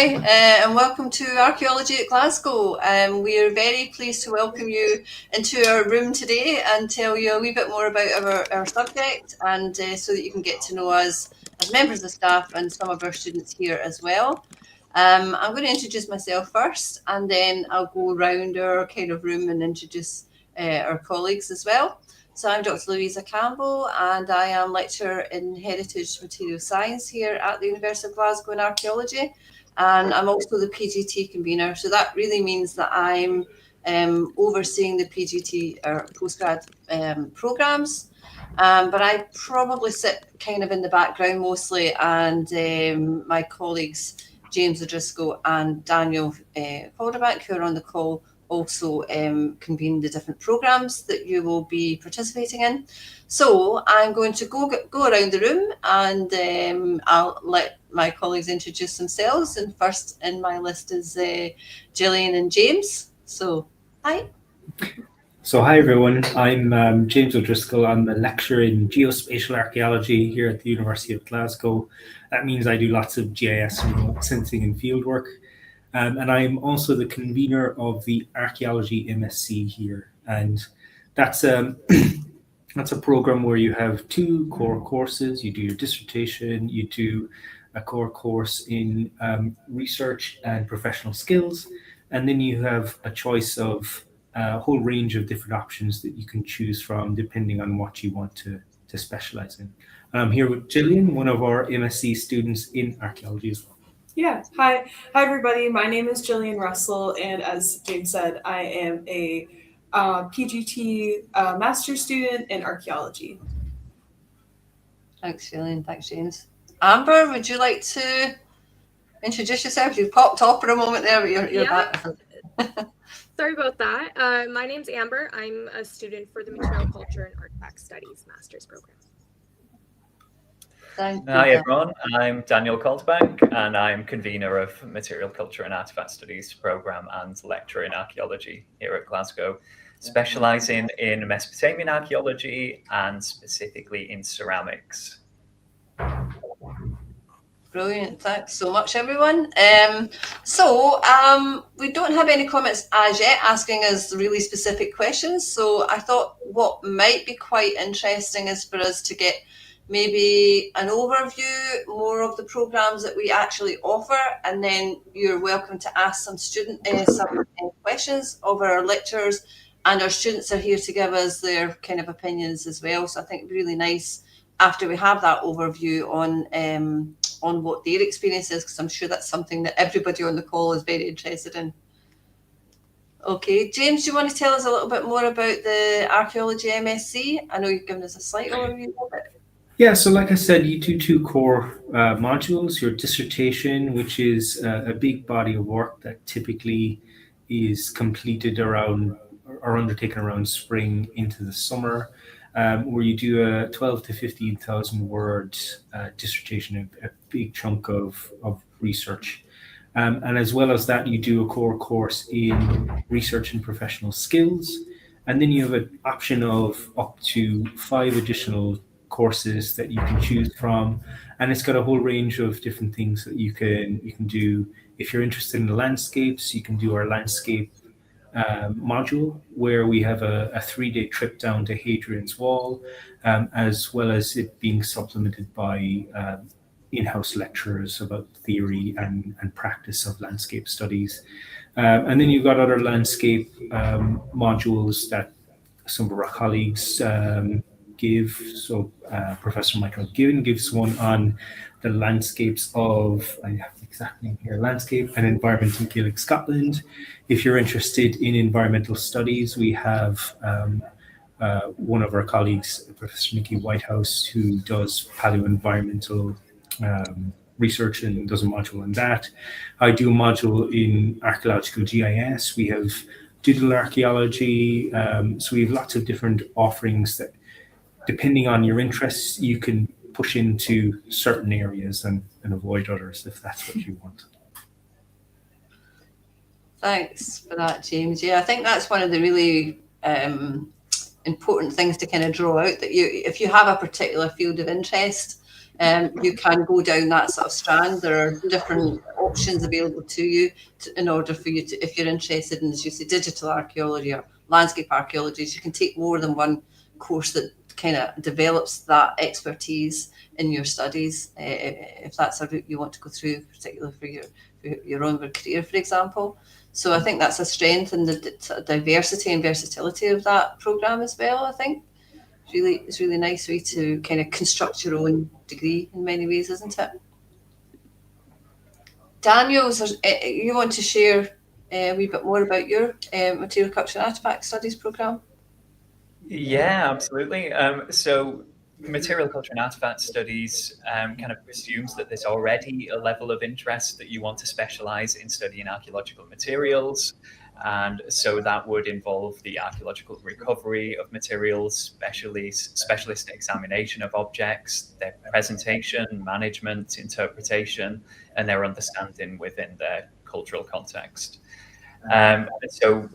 Hi, and welcome to Archaeology at Glasgow. We are very pleased to welcome you into our room today and tell you a wee bit more about our subject, and so that you can get to know us as members of staff and some of our students here as well. I'm going to introduce myself first, and then I'll go around our kind of room and introduce our colleagues as well. So I'm Dr Louisa Campbell, and I am lecturer in Heritage Material Science here at the University of Glasgow in Archaeology, and I'm also the PGT convener. So that really means that I'm overseeing the PGT or postgrad programmes, but I probably sit kind of in the background mostly, and my colleagues James O'Driscoll and Daniel Calderbank, who are on the call, also convene the different programs that you will be participating in. So I'm going to go around the room, and I'll let my colleagues introduce themselves. And first in my list is Gillian and James. So hi. So hi everyone, I'm James O'Driscoll. I'm a lecturer in geospatial archaeology here at the University of Glasgow. That means I do lots of GIS remote sensing and fieldwork. And I'm also the convener of the Archaeology MSc here. And that's a program where you have two core courses. You do your dissertation, you do a core course in research and professional skills, and then you have a choice of a whole range of different options that you can choose from depending on what you want to specialize in. And I'm here with Gillian, one of our MSc students in archaeology as well. Yeah, hi everybody. My name is Gillian Russell, and as James said, I am a PGT master's student in archaeology. Thanks, Gillian. Thanks, James. Amber, would you like to introduce yourself? You popped off for a moment there, but you're back. Sorry about that. My name's Amber. I'm a student for the Material Culture and Artefact Studies Master's Program. Hi everyone, I'm Daniel Calderbank, and I'm convener of Material Culture and Artefact Studies Program and lecturer in archaeology here at Glasgow, specialising in Mesopotamian archaeology and specifically in ceramics. Brilliant. Thanks so much, everyone. We don't have any comments as yet asking us really specific questions. So I thought what might be quite interesting is for us to get maybe an overview more of the programs that we actually offer, and then you're welcome to ask some questions of our lecturers, and our students are here to give us their kind of opinions as well. So I think it'd be really nice after we have that overview on what their experience is, because I'm sure that's something that everybody on the call is very interested in. Okay, James, do you want to tell us a little bit more about the Archaeology MSc? I know you've given us a slight overview of it. Yeah, so like I said, you do two core modules. Your dissertation, which is a big body of work that typically is completed around or undertaken around spring into the summer, where you do a 12 to 15,000 word dissertation, a big chunk of research. And as well as that, you do a core course in research and professional skills. And then you have an option of up to 5 additional courses that you can choose from, and it's got a whole range of different things that you can do. If you're interested in the landscapes, you can do our landscape module, where we have a 3-day trip down to Hadrian's Wall, as well as it being supplemented by in-house lecturers about theory and practice of landscape studies. And then you've got other landscape modules that some of our colleagues give. So Professor Michael Given gives one on the landscapes of, I have the exact name here, landscape and environment in Gaelic Scotland. If you're interested in environmental studies, we have one of our colleagues, Professor Nikki Whitehouse, who does paleoenvironmental research and does a module on that. I do a module in archaeological GIS. We have digital archaeology. So we have lots of different offerings that, depending on your interests, you can push into certain areas and avoid others if that's what you want. Thanks for that, James. Yeah, I think that's one of the really important things to kind of draw out, that if you have a particular field of interest, you can go down that sort of strand. There are different options available to you in order for you to, if you're interested in, as you say, digital archaeology or landscape archaeology, you can take more than one course that kind of develops that expertise in your studies, if that's a route you want to go through, particularly for your own career, for example. So I think that's a strength in the diversity and versatility of that programme as well, I think. It's really nice way to kind of construct your own degree in many ways, isn't it? Daniel, you want to share a wee bit more about your Material Culture and Artefact Studies programme? Yeah, absolutely. So Material Culture and Artefact Studies kind of presumes that there's already a level of interest that you want to specialise in studying archaeological materials. And so that would involve the archaeological recovery of materials, specialist examination of objects, their presentation, management, interpretation, and their understanding within their cultural context. So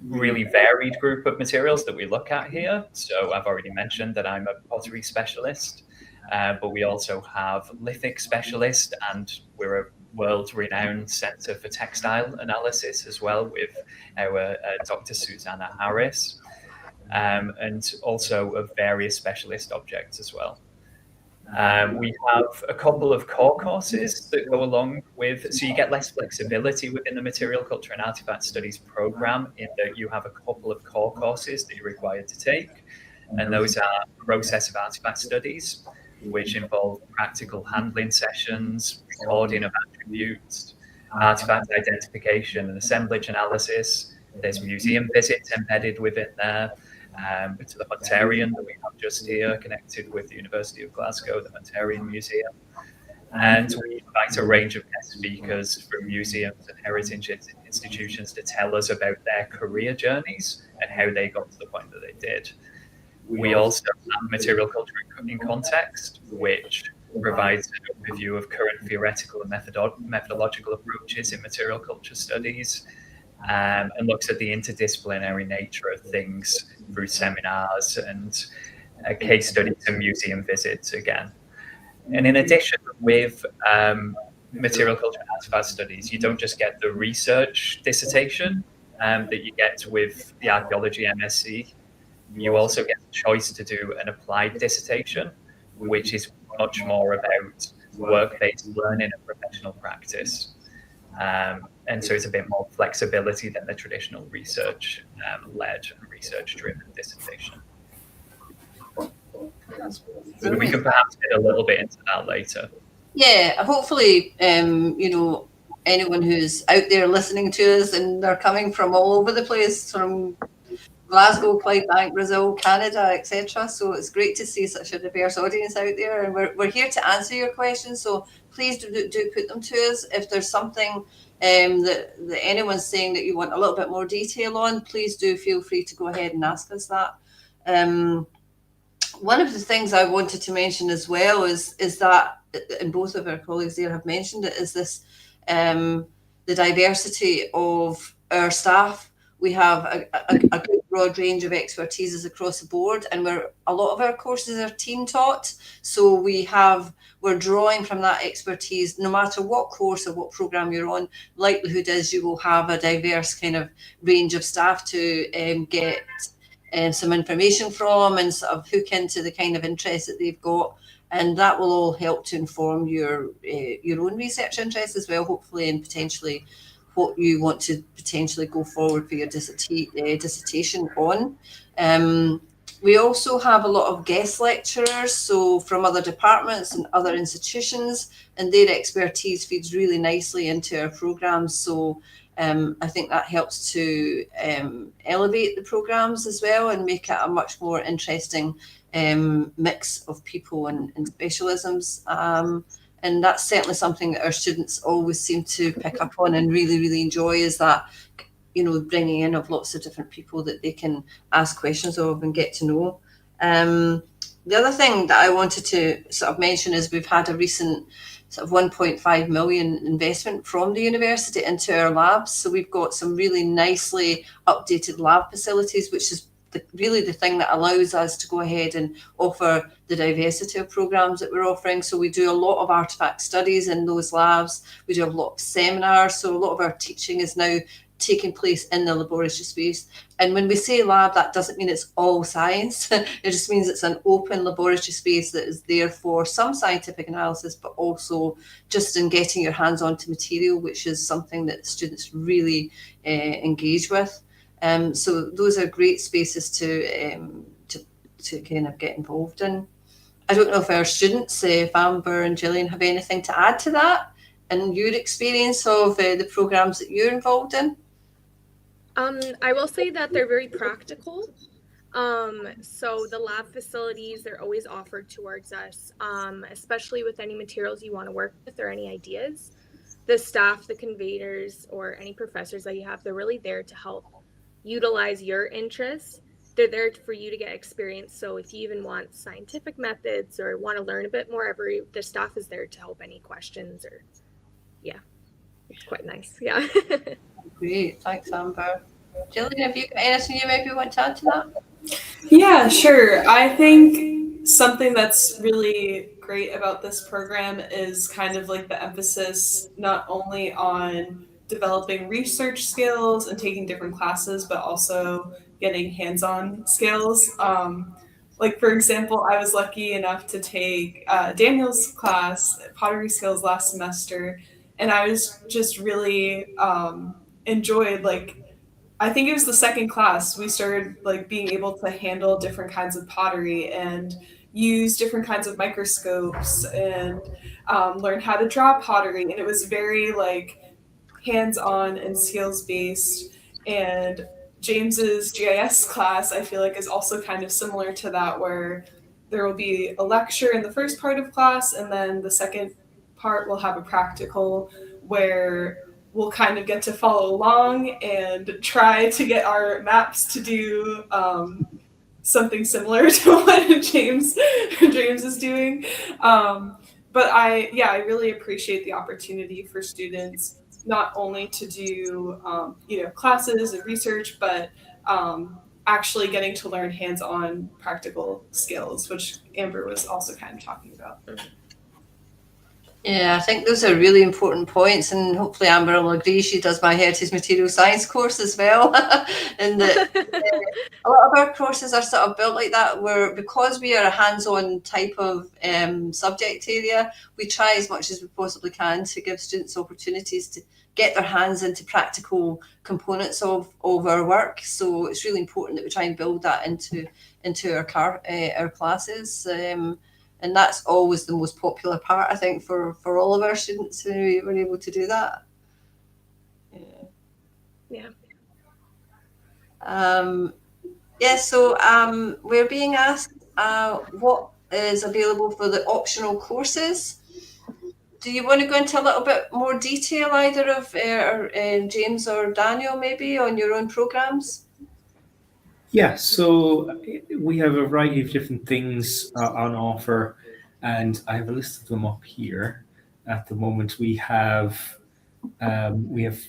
really varied group of materials that we look at here. So I've already mentioned that I'm a pottery specialist, but we also have lithic specialist, and we're a world-renowned centre for textile analysis as well with our Dr. Susanna Harris, and also of various specialist objects as well. We have a couple of core courses that go along with, so you get less flexibility within the Material Culture and Artefact Studies programme in that you have a couple of core courses that you're required to take, and those are Process of Artefact Studies, which involve practical handling sessions, recording of attributes, artefact identification and assemblage analysis. There's museum visits embedded within there, to the Hunterian that we have just here, connected with the University of Glasgow, the Hunterian Museum. And we invite a range of guest speakers from museums and heritage institutions to tell us about their career journeys and how they got to the point that they did. We also have Material Culture in Context, which provides an overview of current theoretical and methodological approaches in material culture studies, and looks at the interdisciplinary nature of things through seminars and case studies and museum visits again. And in addition, with Material Culture and Artefact Studies, you don't just get the research dissertation that you get with the Archaeology MSc. You also get the choice to do an applied dissertation, which is much more about work-based learning and professional practice. And so it's a bit more flexibility than the traditional research-led and research-driven dissertation. So we can perhaps get a little bit into that later. Yeah, hopefully, anyone who's out there listening to us, and they're coming from all over the place, from Glasgow, Clydebank, Brazil, Canada, etc. So it's great to see such a diverse audience out there, and we're here to answer your questions. So please do put them to us. If there's something that anyone's saying that you want a little bit more detail on, please do feel free to go ahead and ask us that. One of the things I wanted to mention as well is that, and both of our colleagues there have mentioned it, is this the diversity of our staff. We have a good broad range of expertises across the board, and a lot of our courses are team taught. So we're drawing from that expertise, no matter what course or what program you're on. Likelihood is you will have a diverse kind of range of staff to get some information from and sort of hook into the kind of interest that they've got. And that will all help to inform your own research interests as well, hopefully, and potentially what you want to potentially go forward for your dissertation on. We also have a lot of guest lecturers, so from other departments and other institutions, and their expertise feeds really nicely into our programs. So I think that helps to elevate the programs as well and make it a much more interesting mix of people and specialisms. And that's certainly something that our students always seem to pick up on and really, really enjoy, is that, bringing in of lots of different people that they can ask questions of and get to know. The other thing that I wanted to sort of mention is we've had a recent sort of 1.5 million investment from the university into our labs. So we've got some really nicely updated lab facilities, which is really the thing that allows us to go ahead and offer the diversity of programs that we're offering. So we do a lot of artefact studies in those labs. We do a lot of seminars. So a lot of our teaching is now taking place in the laboratory space. And when we say lab, that doesn't mean it's all science. It just means it's an open laboratory space that is there for some scientific analysis, but also just in getting your hands onto material, which is something that students really engage with. So those are great spaces to kind of get involved in. I don't know if our students, if Amber and Gillian, have anything to add to that and your experience of the programs that you're involved in. I will say that they're very practical. So the lab facilities, they're always offered towards us, especially with any materials you want to work with or any ideas. The staff, the convenors, or any professors that you have, they're really there to help utilize your interests. They're there for you to get experience. So if you even want scientific methods or want to learn a bit more, the staff is there to help any questions or, yeah, it's quite nice. Yeah. Great, thanks, Amber. Gillian, have you got anything you maybe want to add to that? Yeah, sure. I think something that's really great about this program is kind of like the emphasis not only on developing research skills and taking different classes, but also getting hands-on skills. Like, for example, I was lucky enough to take Daniel's class, pottery skills, last semester, and I was just really enjoyed, like, I think it was the second class, we started like being able to handle different kinds of pottery and use different kinds of microscopes and learn how to draw pottery. And it was very like hands-on and skills-based. And James's GIS class, I feel like, is also kind of similar to that, where there will be a lecture in the first part of class, and then the second part will have a practical where we'll kind of get to follow along and try to get our maps to do something similar to what James is doing. But I really appreciate the opportunity for students not only to do classes and research, but actually getting to learn hands-on practical skills, which Amber was also kind of talking about. Yeah, I think those are really important points, and hopefully Amber will agree. She does my Heritage Material Science course as well. And a lot of our courses are sort of built like that, where because we are a hands-on type of subject area, we try as much as we possibly can to give students opportunities to get their hands into practical components of our work. So it's really important that we try and build that into our classes. And that's always the most popular part, I think, for all of our students who were able to do that. Yeah. So we're being asked what is available for the optional courses. Do you want to go into a little bit more detail, either of James or Daniel, maybe, on your own programs? Yeah, so we have a variety of different things on offer, and I have a list of them up here. At the moment, we have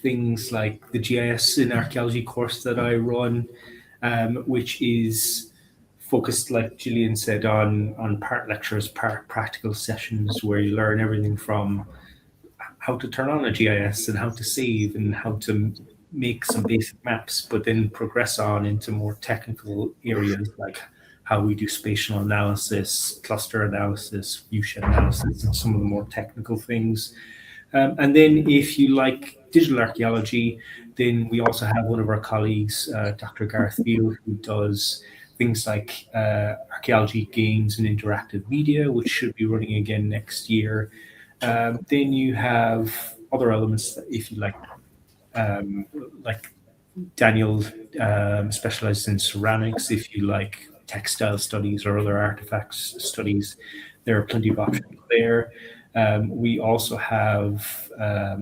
things like the GIS in Archaeology course that I run, which is focused, like Gillian said, on part lectures, part practical sessions, where you learn everything from how to turn on a GIS and how to save and how to make some basic maps, but then progress on into more technical areas like how we do spatial analysis, cluster analysis, viewshed analysis, and some of the more technical things. And then if you like digital archaeology, then we also have one of our colleagues, Dr. Gareth Beale, who does things like archaeology games and interactive media, which should be running again next year. Then you have other elements, if you like Daniel specializes in ceramics. If you like textile studies or other artifacts studies, there are plenty of options there. We also have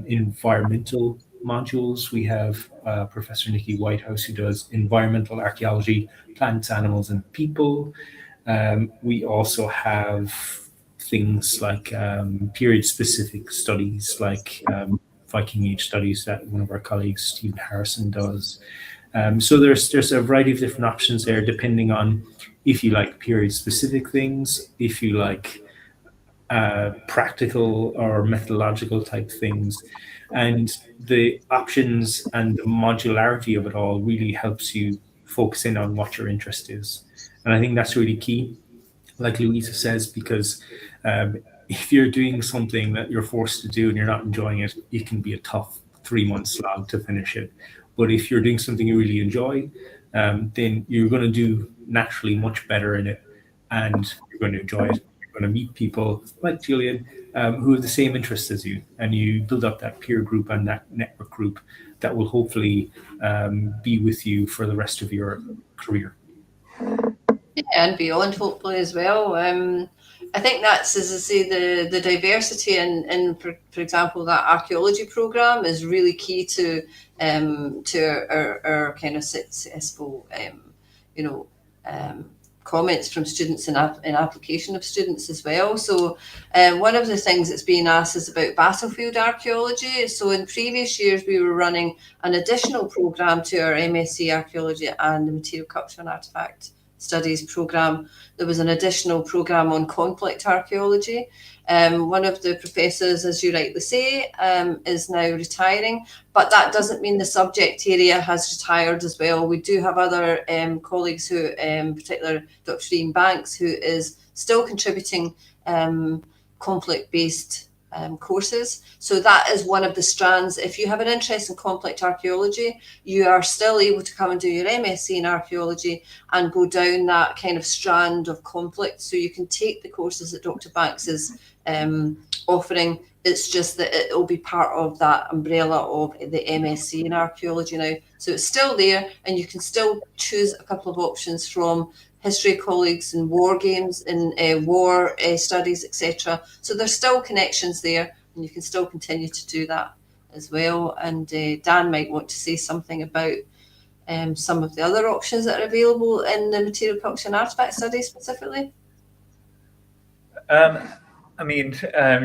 environmental modules. We have Professor Nikki Whitehouse, who does environmental archaeology, plants, animals, and people. We also have things like period-specific studies, like Viking Age studies that one of our colleagues, Stephen Harrison, does. So there's a variety of different options there, depending on if you like period-specific things, if you like practical or methodological type things. And the options and the modularity of it all really helps you focus in on what your interest is. And I think that's really key, like Louisa says, because if you're doing something that you're forced to do and you're not enjoying it, it can be a tough 3 month slog to finish it. But if you're doing something you really enjoy, then you're going to do naturally much better in it, and you're going to enjoy it. You're going to meet people like Julian who have the same interests as you, and you build up that peer group and that network group that will hopefully be with you for the rest of your career. Yeah, and beyond, hopefully, as well. I think that's, as I say, the diversity in for example, that archaeology program is really key to our kind of successful, comments from students in application of students as well. So one of the things that's being asked is about battlefield archaeology. So in previous years, we were running an additional program to our MSc Archaeology and the Material Culture and Artefact Studies program. There was an additional program on conflict archaeology. One of the professors, as you rightly say, is now retiring, but that doesn't mean the subject area has retired as well. We do have other colleagues who, in particular Dr Ian Banks, who is still contributing conflict-based courses. So that is one of the strands. If you have an interest in conflict archaeology, you are still able to come and do your MSc in archaeology and go down that kind of strand of conflict. So you can take the courses that Dr Banks is offering. It's just that it will be part of that umbrella of the MSc in archaeology now. So it's still there, and you can still choose a couple of options from history colleagues and war games and war studies, etc. So there's still connections there, and you can still continue to do that as well. And Dan might want to say something about some of the other options that are available in the material culture and artefact studies specifically.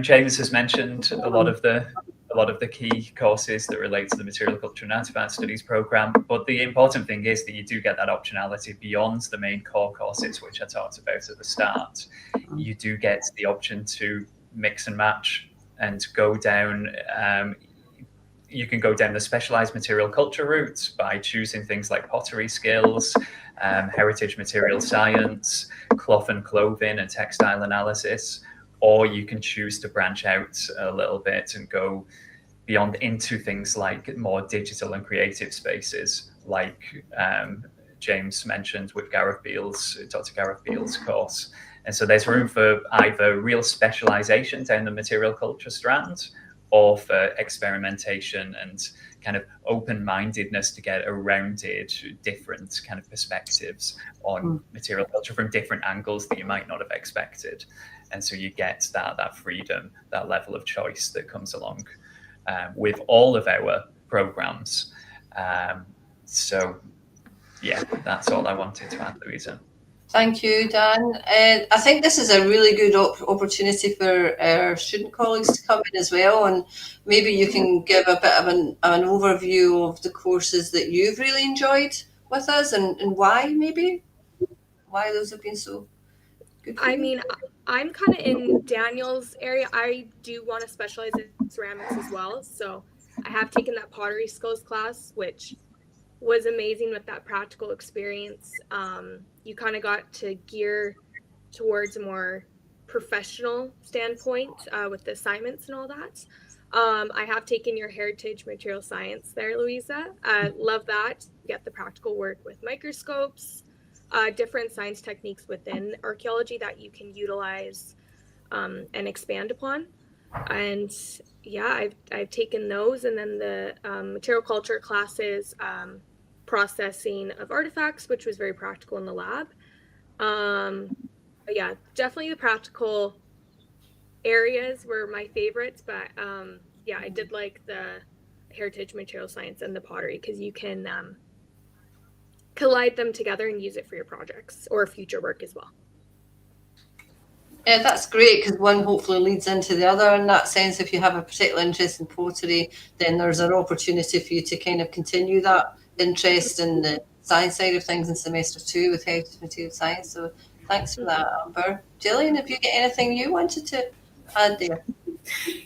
James has mentioned a lot of the key courses that relate to the material culture and artifact studies program, but the important thing is that you do get that optionality beyond the main core courses, which I talked about at the start. You do get the option to mix and match and go down. You can go down the specialized material culture route by choosing things like pottery skills, heritage material science, cloth and clothing and textile analysis. Or you can choose to branch out a little bit and go beyond into things like more digital and creative spaces, like James mentioned with Dr. Gareth Beale's course. And so there's room for either real specialization down the material culture strand, or for experimentation and kind of open-mindedness to get a rounded, different kind of perspectives on material culture from different angles that you might not have expected. And so you get that freedom, that level of choice that comes along with all of our programs. So yeah, that's all I wanted to add, Louisa. Thank you, Dan. I think this is a really good opportunity for our student colleagues to come in as well, and maybe you can give a bit of an overview of the courses that you've really enjoyed with us and why those have been so good for you. I'm kind of in Daniel's area. I do want to specialize in ceramics as well, so I have taken that pottery skills class, which was amazing with that practical experience. You kind of got to gear towards a more professional standpoint with the assignments and all that. I have taken your heritage material science there, Louisa. Love that. You get the practical work with microscopes, different science techniques within archaeology that you can utilize and expand upon. And yeah, I've taken those, and then the material culture classes, processing of artifacts, which was very practical in the lab. But yeah, definitely the practical areas were my favorites, but yeah, I did like the heritage material science and the pottery, because you can collide them together and use it for your projects or future work as well. Yeah, that's great, because one hopefully leads into the other in that sense. If you have a particular interest in pottery, then there's an opportunity for you to kind of continue that interest in the science side of things in semester 2 with heritage material science. So thanks for that, Amber. Gillian, have you got anything you wanted to add there?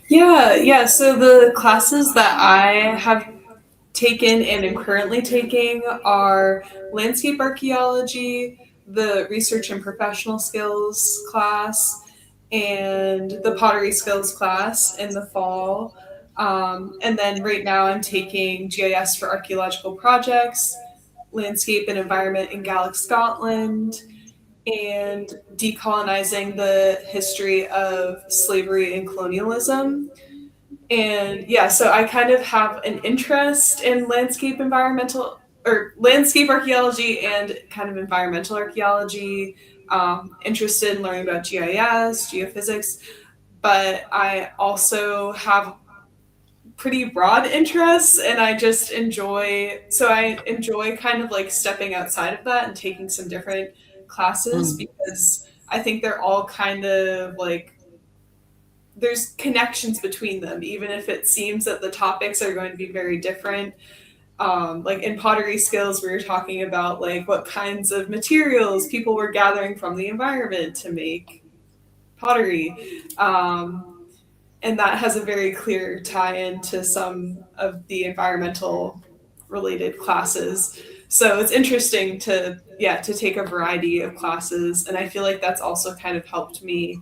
Yeah. So the classes that I have taken and am currently taking are landscape archaeology, the research and professional skills class, and the pottery skills class in the fall. And then right now I'm taking GIS for archaeological projects, landscape and environment in Gaelic Scotland, and decolonizing the history of slavery and colonialism. And yeah, so I kind of have an interest in landscape archaeology and kind of environmental archaeology, interested in learning about GIS, geophysics, but I also have pretty broad interests and I enjoy kind of like stepping outside of that and taking some different classes because I think they're all kind of like there's connections between them, even if it seems that the topics are going to be very different. Like in pottery skills, we were talking about like what kinds of materials people were gathering from the environment to make pottery. And that has a very clear tie-in to some of the environmental related classes. So it's interesting to take a variety of classes. And I feel like that's also kind of helped me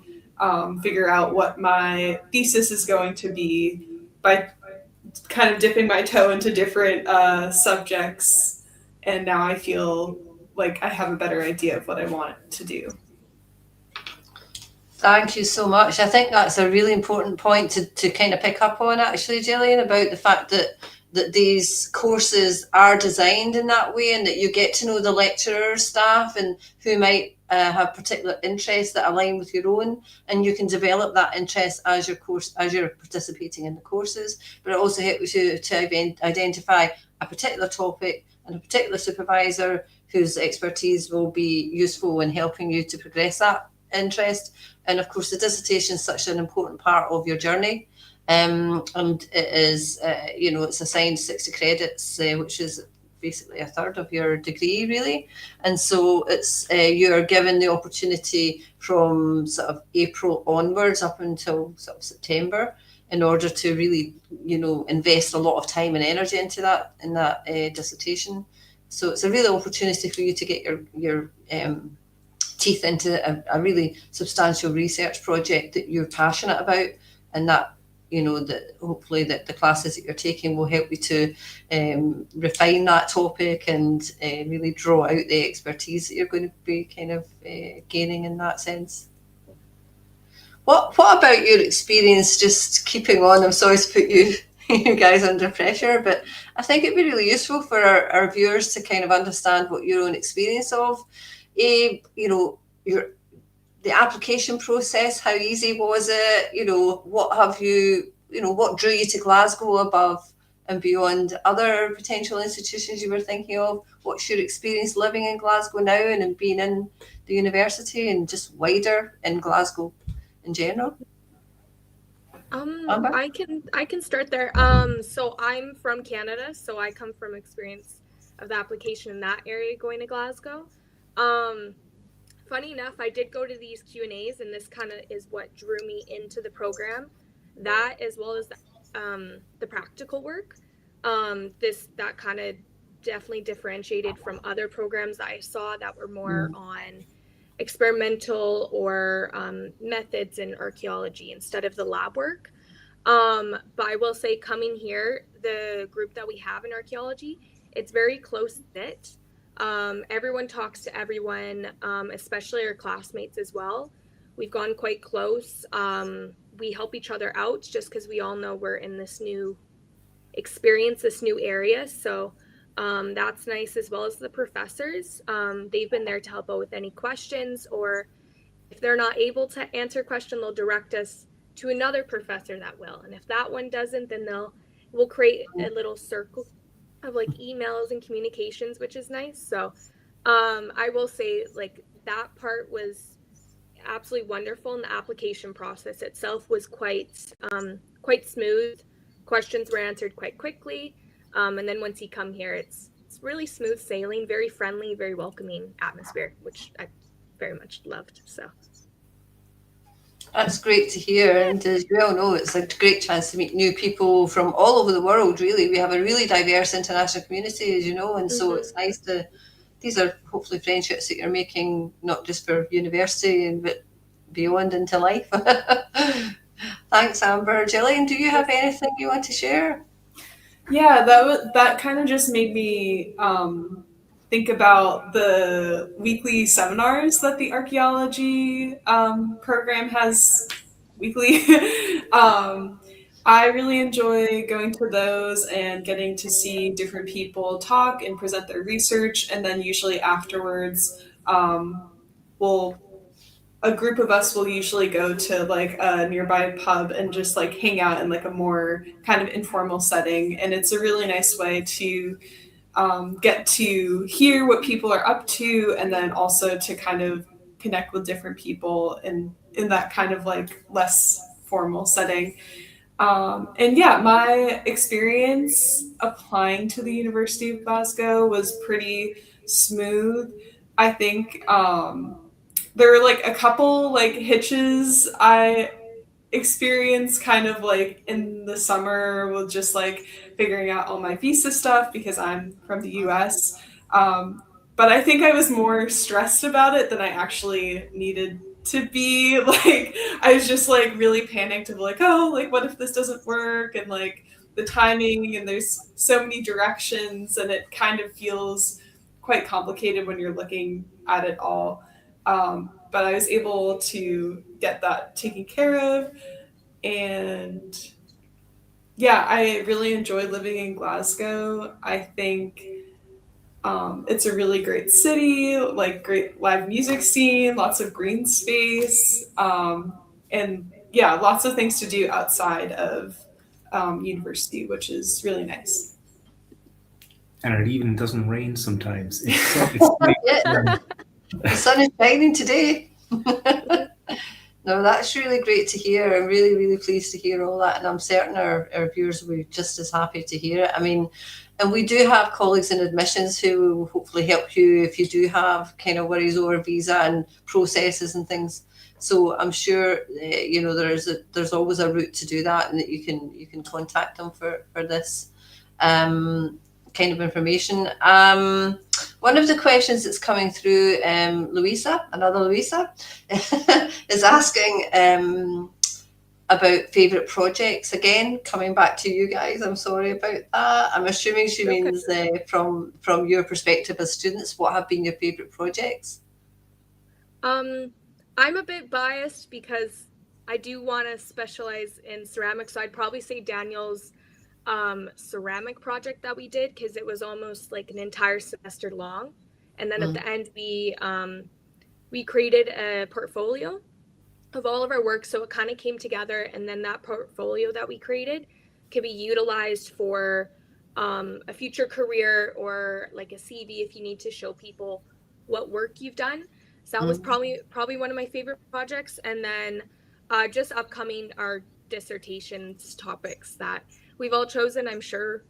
figure out what my thesis is going to be by kind of dipping my toe into different subjects. And now I feel like I have a better idea of what I want to do. Thank you so much. I think that's a really important point to kind of pick up on, actually, Gillian, about the fact that these courses are designed in that way and that you get to know the lecturers, staff, and who might have particular interests that align with your own, and you can develop that interest as you're participating in the courses. But it also helps you to identify a particular topic and a particular supervisor whose expertise will be useful in helping you to progress that interest. And of course, the dissertation is such an important part of your journey. And it is, it's assigned 60 credits, which is basically a third of your degree, really. And so it's you're given the opportunity from sort of April onwards up until sort of September in order to really, invest a lot of time and energy into that dissertation. So it's a real opportunity for you to get your teeth into a really substantial research project that you're passionate about, and that that hopefully that the classes that you're taking will help you to refine that topic and really draw out the expertise that you're going to be kind of gaining in that sense. What about your experience, just keeping on? I'm sorry to put you guys under pressure, but I think it'd be really useful for our viewers to kind of understand what your own experience of the application process. How easy was it? What drew you to Glasgow above and beyond other potential institutions you were thinking of? What's your experience living in Glasgow now and being in the university and just wider in Glasgow in general? I can start there. So I'm from Canada, so I come from experience of the application in that area going to Glasgow. Funny enough, I did go to these Q&As, and this kind of is what drew me into the program. That, as well as the practical work, that kind of definitely differentiated from other programs that I saw that were more on experimental or methods in archaeology instead of the lab work. But I will say, coming here, the group that we have in archaeology, it's very close knit. Everyone talks to everyone, especially our classmates as well. We've gone quite close. We help each other out just because we all know we're in this new experience, this new area. So that's nice, as well as the professors. They've been there to help out with any questions, or if they're not able to answer a question, they'll direct us to another professor that will. And if that one doesn't, then we'll create a little circle of like emails and communications, which is nice. So I will say, like, that part was absolutely wonderful, and the application process itself was quite smooth. Questions were answered quite quickly, and then once you come here, it's it's really smooth sailing, very friendly, very welcoming atmosphere, which I very much loved. So That's great to hear. And as you all know, it's a great chance to meet new people from all over the world, really. We have a really diverse international community, as you know, and so it's nice to, these are hopefully friendships that you're making, not just for university, but beyond into life. Thanks, Amber. Gillian, do you have anything you want to share? Yeah, that kind of just made me think about the weekly seminars that the archaeology program has weekly. I really enjoy going to those and getting to see different people talk and present their research, and then usually afterwards, a group of us will usually go to like a nearby pub and just like hang out in like a more kind of informal setting, and it's a really nice way to get to hear what people are up to, and then also to kind of connect with different people in that kind of like less formal setting. And yeah, my experience applying to the University of Glasgow was pretty smooth. I think there were like a couple like hitches I experienced kind of like in the summer with just like figuring out all my visa stuff because I'm from the US. But I think I was more stressed about it than I actually needed to be. Like, I was just like really panicked of like, oh, like what if this doesn't work, and like the timing, and there's so many directions, and it kind of feels quite complicated when you're looking at it all. But I was able to get that taken care of. And yeah, I really enjoy living in Glasgow. I think it's a really great city, like great live music scene, lots of green space, and yeah, lots of things to do outside of university, which is really nice. And it even doesn't rain sometimes. Yeah. The sun is shining today. No, that's really great to hear. I'm really, really pleased to hear all that. And I'm certain our viewers will be just as happy to hear it. I mean, and we do have colleagues in admissions who will hopefully help you if you do have kind of worries over visa and processes and things. So I'm sure, you know, there's always a route to do that, and that you can contact them for this kind of information. One of the questions that's coming through, Louisa, another Louisa, is asking about favourite projects. Again, coming back to you guys, I'm sorry about that. I'm assuming she means from your perspective as students, what have been your favourite projects? I'm a bit biased because I do want to specialize in ceramics, so I'd probably say Daniel's ceramic project that we did, because it was almost like an entire semester long, and then at the end we created a portfolio of all of our work, so it kind of came together, and then that portfolio that we created could be utilized for a future career or like a CV if you need to show people what work you've done. So that was probably one of my favorite projects. And then just upcoming our dissertations topics that we've all chosen. I'm sure,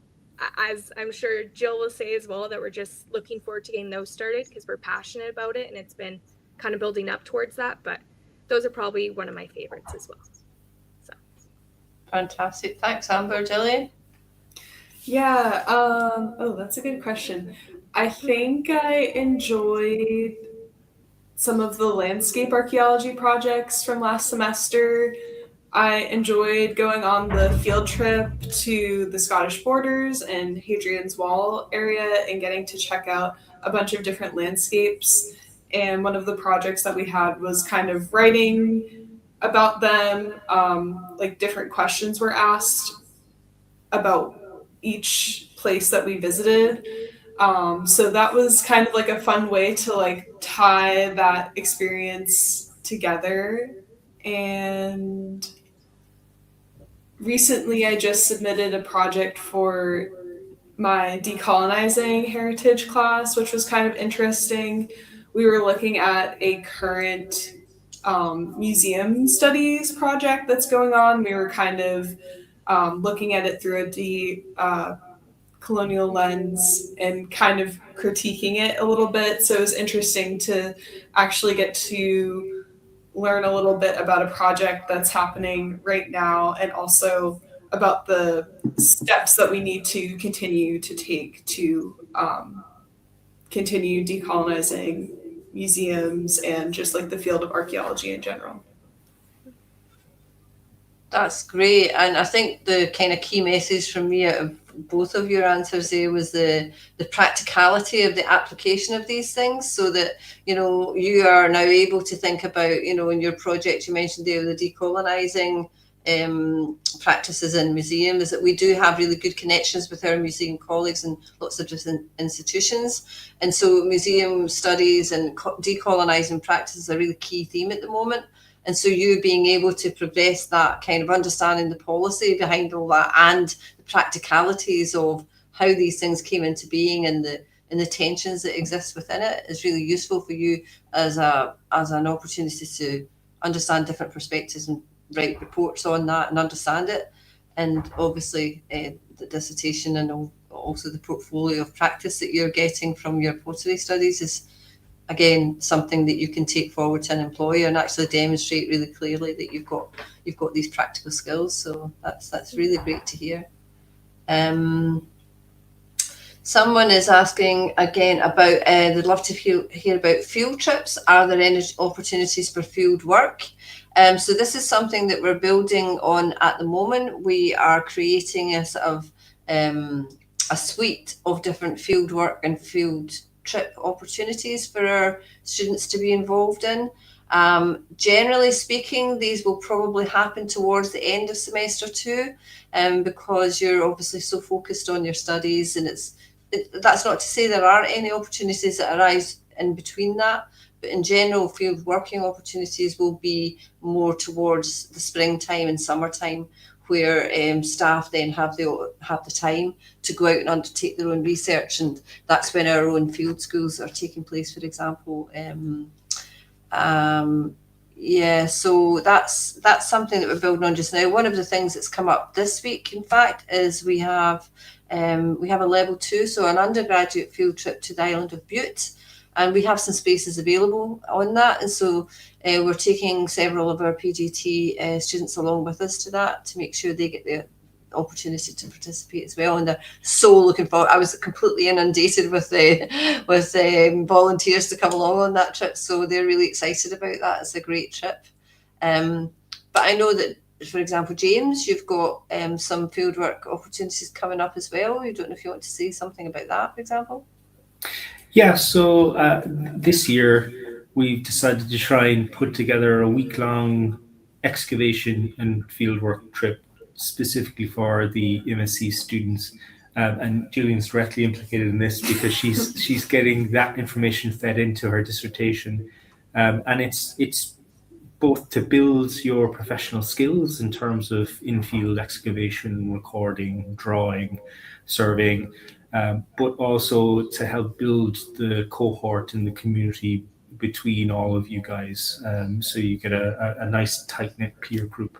as I'm sure Jill will say as well, that we're just looking forward to getting those started because we're passionate about it, and it's been kind of building up towards that. But those are probably one of my favorites as well. So fantastic. Thanks, Amber. Gillian? Yeah, oh, that's a good question. I think I enjoyed some of the landscape archaeology projects from last semester. I enjoyed going on the field trip to the Scottish borders and Hadrian's Wall area and getting to check out a bunch of different landscapes. And one of the projects that we had was kind of writing about them, like different questions were asked about each place that we visited. So that was kind of like a fun way to like tie that experience together. And recently I just submitted a project for my decolonizing heritage class, which was kind of interesting. We were looking at a current museum studies project that's going on. We were kind of looking at it through a colonial lens and kind of critiquing it a little bit. So it was interesting to actually get to learn a little bit about a project that's happening right now, and also about the steps that we need to continue to take to continue decolonizing museums and just like the field of archaeology in general. That's great. And I think the kind of key message from me out of both of your answers there was the practicality of the application of these things, so that, you know, you are now able to think about, you know, in your project you mentioned there, the decolonising practices in museums, that we do have really good connections with our museum colleagues in lots of different institutions. And so museum studies and decolonising practices are a really key theme at the moment. And so you being able to progress that kind of understanding the policy behind all that and the practicalities of how these things came into being and the tensions that exist within it is really useful for you as an opportunity to understand different perspectives and write reports on that and understand it. And obviously the dissertation and also the portfolio of practice that you're getting from your pottery studies is, again, something that you can take forward to an employer and actually demonstrate really clearly that you've got these practical skills. So that's really great to hear. Someone is asking again about they'd love to hear about field trips. Are there any opportunities for field work? So this is something that we're building on at the moment. We are creating a sort of a suite of different field work and field trip opportunities for our students to be involved in. Generally speaking, these will probably happen towards the end of semester 2, because you're obviously so focused on your studies, and that's not to say there aren't any opportunities that arise in between that, but in general, field working opportunities will be more towards the springtime and summertime, where staff then have the time to go out and undertake their own research, and that's when our own field schools are taking place, for example. So that's something that we're building on just now. One of the things that's come up this week, in fact, is we have a level 2, so an undergraduate field trip to the island of Bute, and we have some spaces available on that. And so we're taking several of our PGT students along with us to that to make sure they get the opportunity to participate as well. And they're so looking forward. I was completely inundated with volunteers to come along on that trip, so they're really excited about that. It's a great trip. But I know that, for example, James, you've got some fieldwork opportunities coming up as well. I don't know if you want to say something about that, for example. Yeah, so this year we've decided to try and put together a week-long excavation and fieldwork trip specifically for the MSc students. And Gillian's directly implicated in this because she's getting that information fed into her dissertation. And it's both to build your professional skills in terms of in-field excavation, recording, drawing, surveying, but also to help build the cohort and the community between all of you guys, so you get a nice tight-knit peer group.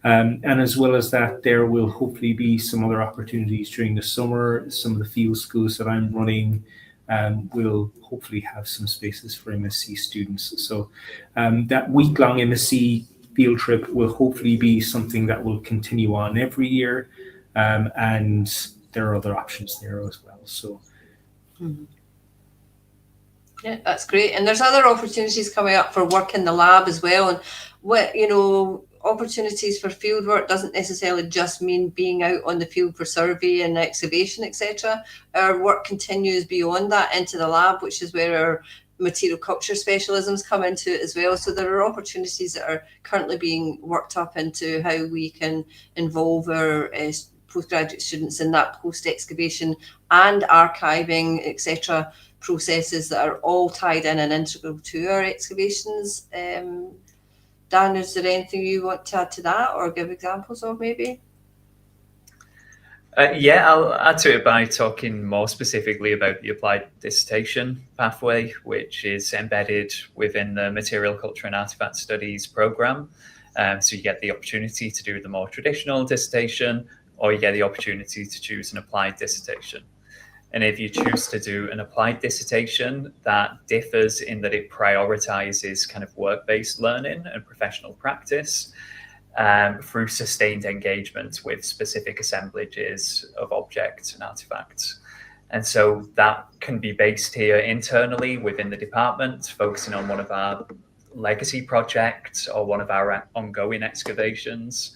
And as well as that, there will hopefully be some other opportunities during the summer. Some of the field schools that I'm running will hopefully have some spaces for MSc students. So that week-long MSc field trip will hopefully be something that will continue on every year, and there are other options there as well. So, yeah, that's great. And there's other opportunities coming up for work in the lab as well. And what, you know, opportunities for field work doesn't necessarily just mean being out on the field for survey and excavation, etc. Our work continues beyond that into the lab, which is where our material culture specialisms come into it as well. So there are opportunities that are currently being worked up into how we can involve our postgraduate students in that post-excavation and archiving, etc. processes that are all tied in and integral to our excavations. Dan, is there anything you want to add to that or give examples of maybe? Yeah, I'll add to it by talking more specifically about the applied dissertation pathway, which is embedded within the Material Culture and Artefact Studies program. So you get the opportunity to do the more traditional dissertation, or you get the opportunity to choose an applied dissertation. And if you choose to do an applied dissertation, that differs in that it prioritizes kind of work-based learning and professional practice through sustained engagement with specific assemblages of objects and artifacts. And so that can be based here internally within the department, focusing on one of our legacy projects or one of our ongoing excavations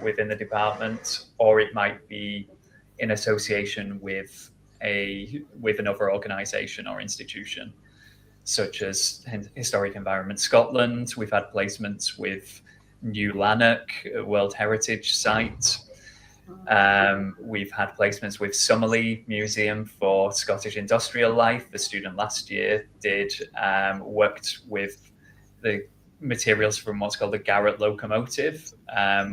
within the department, or it might be in association with another organisation or institution, such as Historic Environment Scotland. We've had placements with New Lanark, a World Heritage Site. We've had placements with Summerley Museum for Scottish Industrial Life. The student last year worked with the materials from what's called the Garrett locomotive,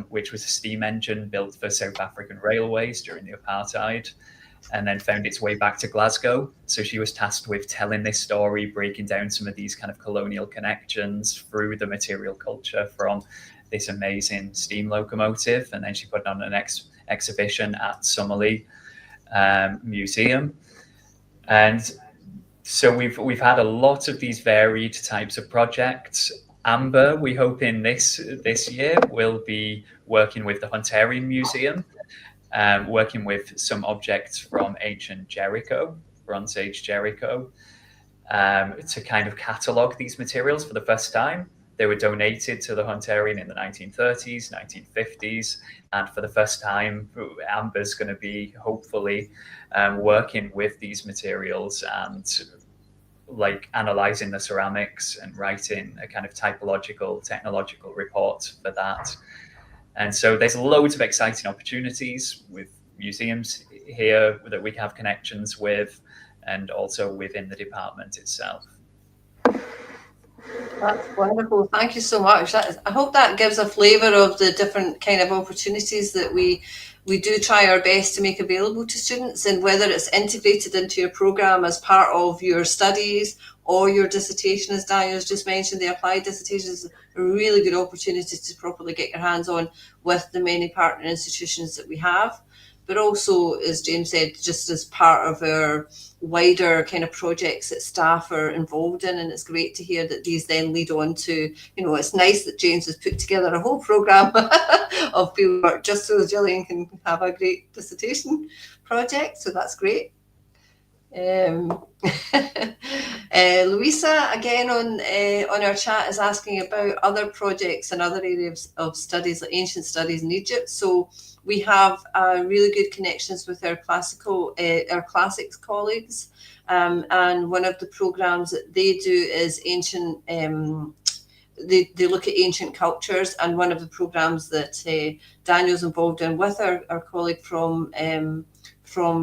which was a steam engine built for South African railways during the apartheid, and then found its way back to Glasgow. So she was tasked with telling this story, breaking down some of these kind of colonial connections through the material culture from this amazing steam locomotive. And then she put on an exhibition at Summerley Museum. And so we've had a lot of these varied types of projects. Amber, we hope in this year, will be working with the Hunterian Museum, working with some objects from ancient Jericho, Bronze Age Jericho, to kind of catalogue these materials for the first time. They were donated to the Hunterian in the 1930s, 1950s, and for the first time, Amber's going to be hopefully working with these materials and like analysing the ceramics and writing a kind of typological, technological report for that. And so there's loads of exciting opportunities with museums here that we have connections with, and also within the department itself. That's wonderful. Thank you so much. I hope that gives a flavour of the different kind of opportunities that we do try our best to make available to students, and whether it's integrated into your programme as part of your studies or your dissertation, as Daniel's just mentioned. The applied dissertation is a really good opportunity to properly get your hands on with the many partner institutions that we have. But also, as James said, just as part of our wider kind of projects that staff are involved in. And it's great to hear that these then lead on to, it's nice that James has put together a whole programme of fieldwork just so Gillian can have a great dissertation project. So that's great. Louisa, again on our chat, is asking about other projects and other areas of studies, like ancient studies in Egypt. So we have really good connections with our classics colleagues, and one of the programs that they do is ancient. They look at ancient cultures, and one of the programs that Daniel's involved in with our colleague from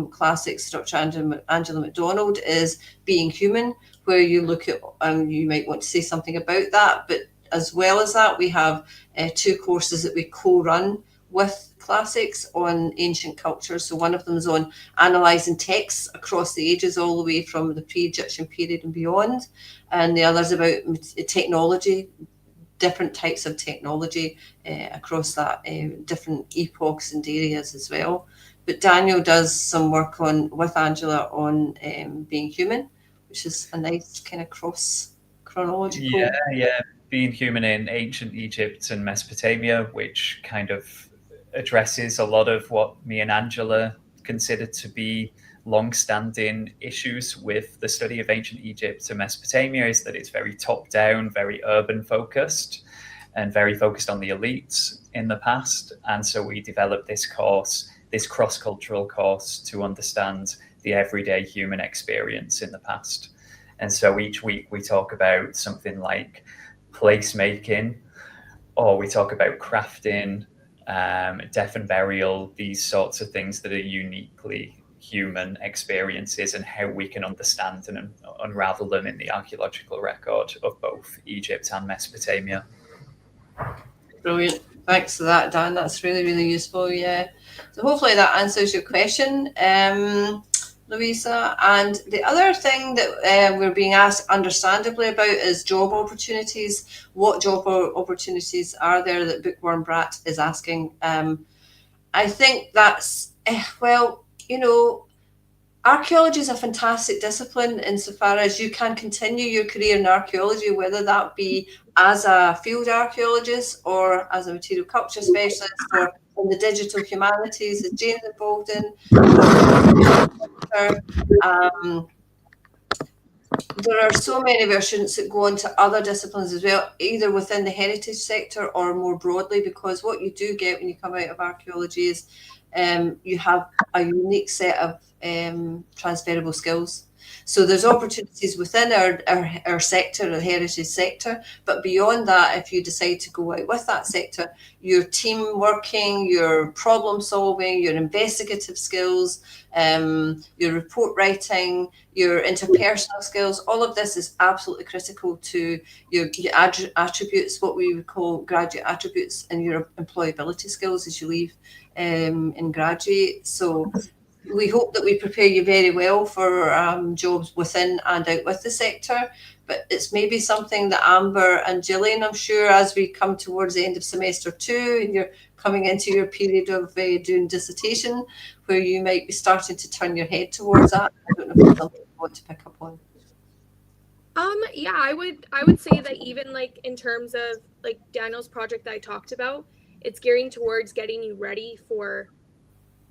classics, Dr. Angela MacDonald, is Being Human, where you look at, you might want to say something about that, but as well as that, we have 2 courses that we co-run with classics on ancient cultures. So one of them is on analysing texts across the ages, all the way from the pre-Egyptian period and beyond, and the other's about technology, different types of technology across that, different epochs and areas as well. But Daniel does some work with Angela on Being Human, which is a nice kind of cross chronological. Yeah. Being Human in Ancient Egypt and Mesopotamia, which kind of addresses a lot of what me and Angela consider to be long-standing issues with the study of ancient Egypt and Mesopotamia, is that it's very top-down, very urban-focused, and very focused on the elites in the past. And so we developed this course, this cross-cultural course, to understand the everyday human experience in the past. And so each week we talk about something like placemaking, or we talk about crafting, death and burial, these sorts of things that are uniquely human experiences, and how we can understand and unravel them in the archaeological record of both Egypt and Mesopotamia. Brilliant. Thanks for that, Dan. That's really, really useful. Yeah. So hopefully that answers your question, Louisa. And the other thing that we're being asked understandably about is job opportunities. What job opportunities are there that Bookworm Brat is asking? And I think that's, well, you know, archaeology is a fantastic discipline insofar as you can continue your career in archaeology, whether that be as a field archaeologist or as a material culture specialist or in the digital humanities that Jane's involved in. There are so many of our students that go on to other disciplines as well, either within the heritage sector or more broadly, because what you do get when you come out of archaeology is you have a unique set of transferable skills. So there's opportunities within our sector, the heritage sector, but beyond that, if you decide to go out with that sector, your team working, your problem solving, your investigative skills, your report writing, your interpersonal skills, all of this is absolutely critical to your attributes, what we would call graduate attributes, and your employability skills as you leave in graduate. So we hope that we prepare you very well for jobs within and out with the sector, but it's maybe something that Amber and Gillian, I'm sure, as we come towards the end of semester 2 and you're coming into your period of doing dissertation, where you might be starting to turn your head towards that. I don't know if it's something you want to pick up on. Yeah, I would say that even like in terms of like Daniel's project that I talked about, it's gearing towards getting you ready for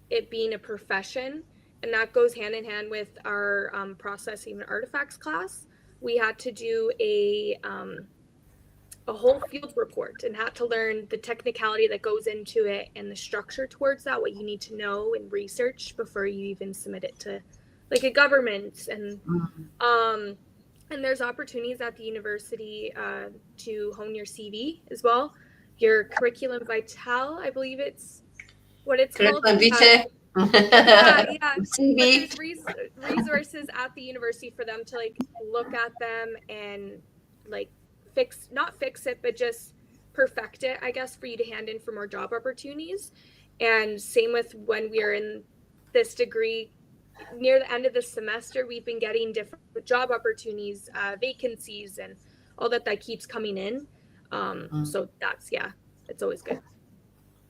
it being a profession, and that goes hand in hand with our processing artifacts class. We had to do a whole field report and had to learn the technicality that goes into it and the structure towards that, what you need to know and research before you even submit it to like a government. And there's opportunities at the university to hone your CV as well. Your curriculum vitae, I believe it's what it's called. Vitae. Yeah. CV. There's resources at the university for them to like look at them and like not fix it, but just perfect it, I guess, for you to hand in for more job opportunities. And same with when we are in this degree, near the end of the semester, we've been getting different job opportunities, vacancies, and all that keeps coming in. So that's, it's always good.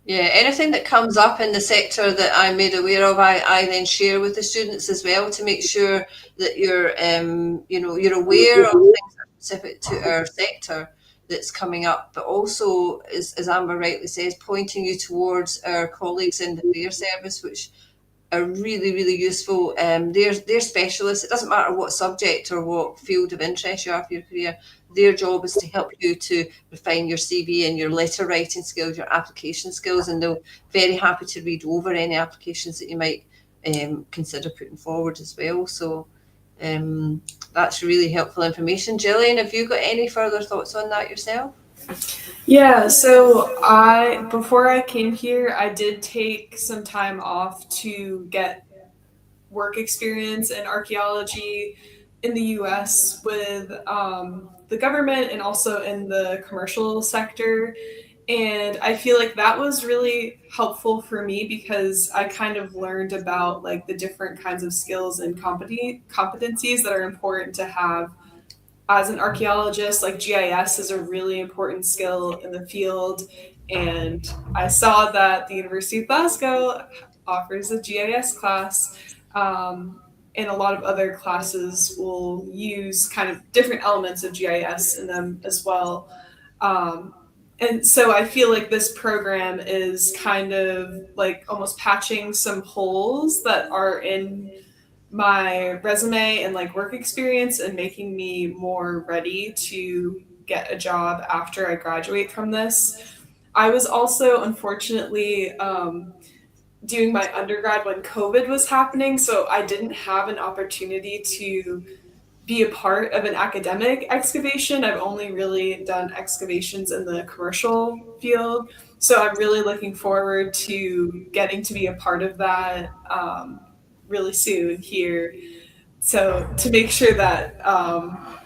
Yeah, anything that comes up in the sector that I'm made aware of, I then share with the students as well to make sure that you're aware of things that are specific to our sector that's coming up, but also, as Amber rightly says, pointing you towards our colleagues in the career service, which are really, really useful. They're specialists. It doesn't matter what subject or what field of interest you are for your career. Their job is to help you to refine your CV and your letter writing skills, your application skills, and they're very happy to read over any applications that you might consider putting forward as well. So that's really helpful information. Gillian, have you got any further thoughts on that yourself? Yeah, so before I came here, I did take some time off to get work experience in archaeology in the US with the government and also in the commercial sector. And I feel like that was really helpful for me because I kind of learned about like the different kinds of skills and competencies that are important to have as an archaeologist. Like GIS is a really important skill in the field. And I saw that the University of Glasgow offers a GIS class. And a lot of other classes will use kind of different elements of GIS in them as well. And so I feel like this program is kind of like almost patching some holes that are in my resume and like work experience and making me more ready to get a job after I graduate from this. I was also unfortunately doing my undergrad when COVID was happening, so I didn't have an opportunity to be a part of an academic excavation. I've only really done excavations in the commercial field, so I'm really looking forward to getting to be a part of that really soon here. So to make sure that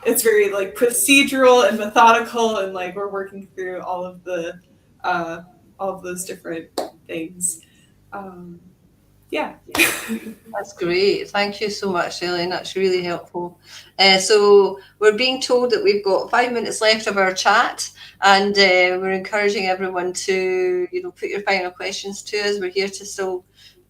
it's very like procedural and methodical, and like we're working through all of those different things. yeah. That's great. Thank you so much, Ellen. That's really helpful. So we're being told that we've got 5 minutes left of our chat, and we're encouraging everyone to, put your final questions to us. We're here to still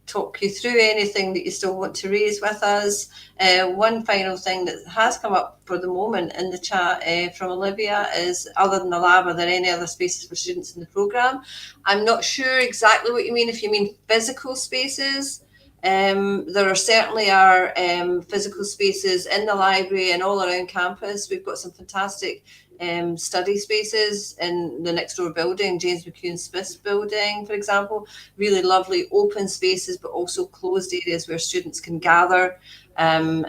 talk you through anything that you still want to raise with us. One final thing that has come up for the moment in the chat from Olivia is, other than the lab, are there any other spaces for students in the programme? I'm not sure exactly what you mean. If you mean physical spaces, there certainly are physical spaces in the library and all around campus. We've got some fantastic study spaces in the next door building, James McEwan Smith's building, for example. Really lovely open spaces, but also closed areas where students can gather and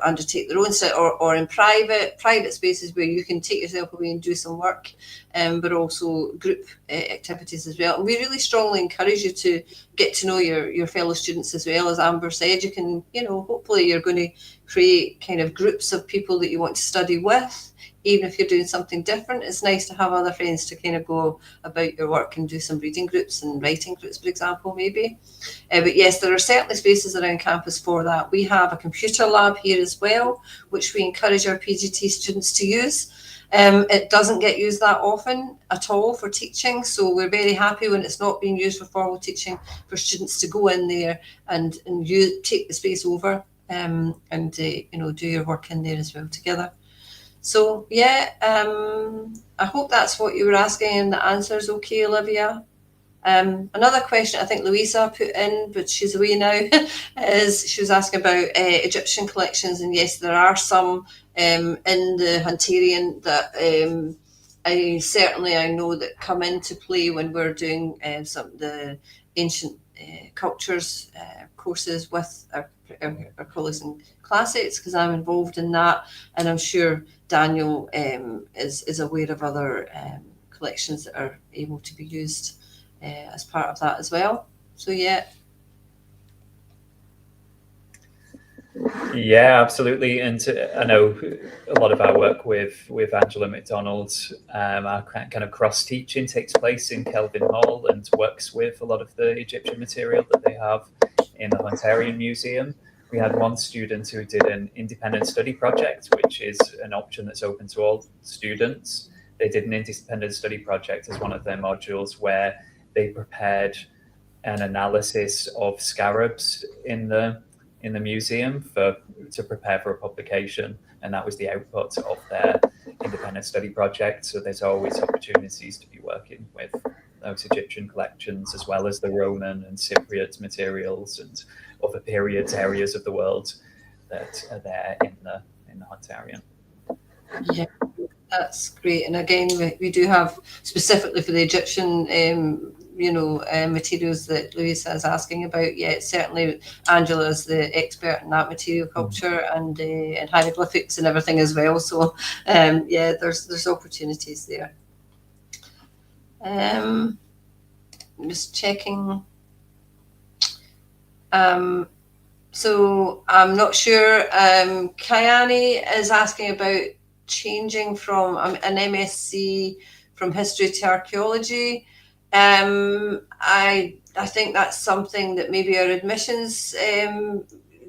undertake their own study, or in private spaces where you can take yourself away and do some work, but also group activities as well. And we really strongly encourage you to get to know your fellow students as well. As Amber said, you can, hopefully you're going to create kind of groups of people that you want to study with. Even if you're doing something different, it's nice to have other friends to kind of go about your work and do some reading groups and writing groups, for example, maybe. But yes, there are certainly spaces around campus for that. We have a computer lab here as well, which we encourage our PGT students to use. It doesn't get used that often at all for teaching, so we're very happy when it's not being used for formal teaching for students to go in there and take the space over and do your work in there as well together. So yeah, I hope that's what you were asking and the answer is okay, Olivia. Another question I think Louisa put in, but she's away now, is she was asking about Egyptian collections, and yes, there are some in the Hunterian that I know that come into play when we're doing some of the ancient cultures courses with our colleagues in Classics, because I'm involved in that, and I'm sure Daniel is aware of other collections that are able to be used as part of that as well. So yeah. Yeah, absolutely. And I know a lot of our work with Angela McDonald, our kind of cross teaching takes place in Kelvin Hall and works with a lot of the Egyptian material that they have in the Hunterian Museum. We had one student who did an independent study project, which is an option that's open to all students. They did an independent study project as one of their modules where they prepared an analysis of scarabs in the museum to prepare for a publication, and that was the output of their independent study project. So there's always opportunities to be working with those Egyptian collections, as well as the Roman and Cypriot materials and other periods areas of the world that are there in the Hunterian. Yeah, that's great. And again, we do have specifically for the Egyptian materials that Louisa is asking about. Yeah, certainly Angela is the expert in that material culture and hieroglyphics and everything as well. So yeah, there's opportunities there. I'm just checking. So I'm not sure. Kayani is asking about changing from an MSc from history to archaeology. I think that's something that maybe our admissions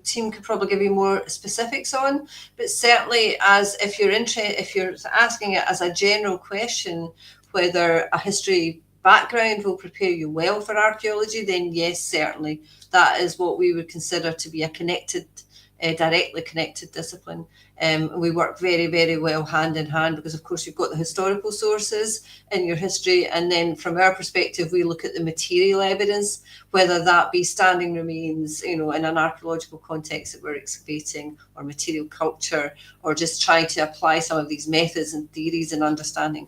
team could probably give you more specifics on. But certainly, if you're asking it as a general question, whether a history background will prepare you well for archaeology, then yes, certainly that is what we would consider to be a directly connected discipline. We work very, very well hand in hand, because of course you've got the historical sources in your history, and then from our perspective we look at the material evidence, whether that be standing remains, in an archaeological context that we're excavating, or material culture, or just trying to apply some of these methods and theories and understanding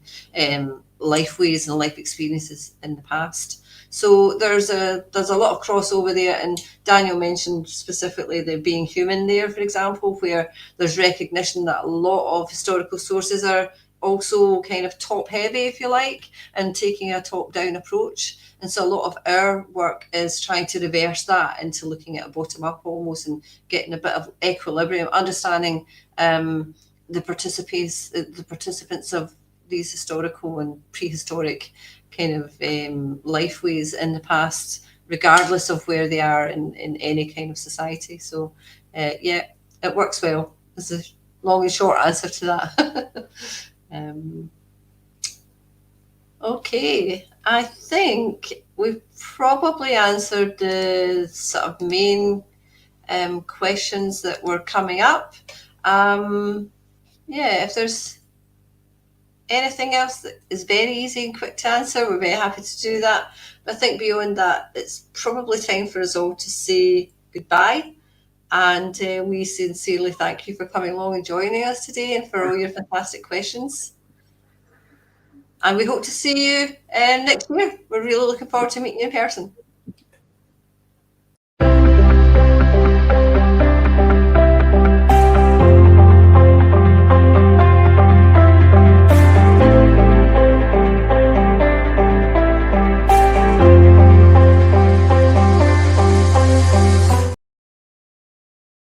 life ways and life experiences in the past. So there's a lot of crossover there, and Daniel mentioned specifically the being human there, for example, where there's recognition that a lot of historical sources are also kind of top heavy, if you like, and taking a top down approach. And so a lot of our work is trying to reverse that into looking at a bottom up almost, and getting a bit of equilibrium, understanding the participants of these historical and prehistoric kind of life ways in the past, regardless of where they are in any kind of society. So yeah, it works well. This is a long and short answer to that. Okay, I think we've probably answered the sort of main questions that were coming up. Yeah, if there's anything else that is very easy and quick to answer, we're very happy to do that. But I think beyond that, it's probably time for us all to say goodbye. And we sincerely thank you for coming along and joining us today and for all your fantastic questions. And we hope to see you next year. We're really looking forward to meeting you in person.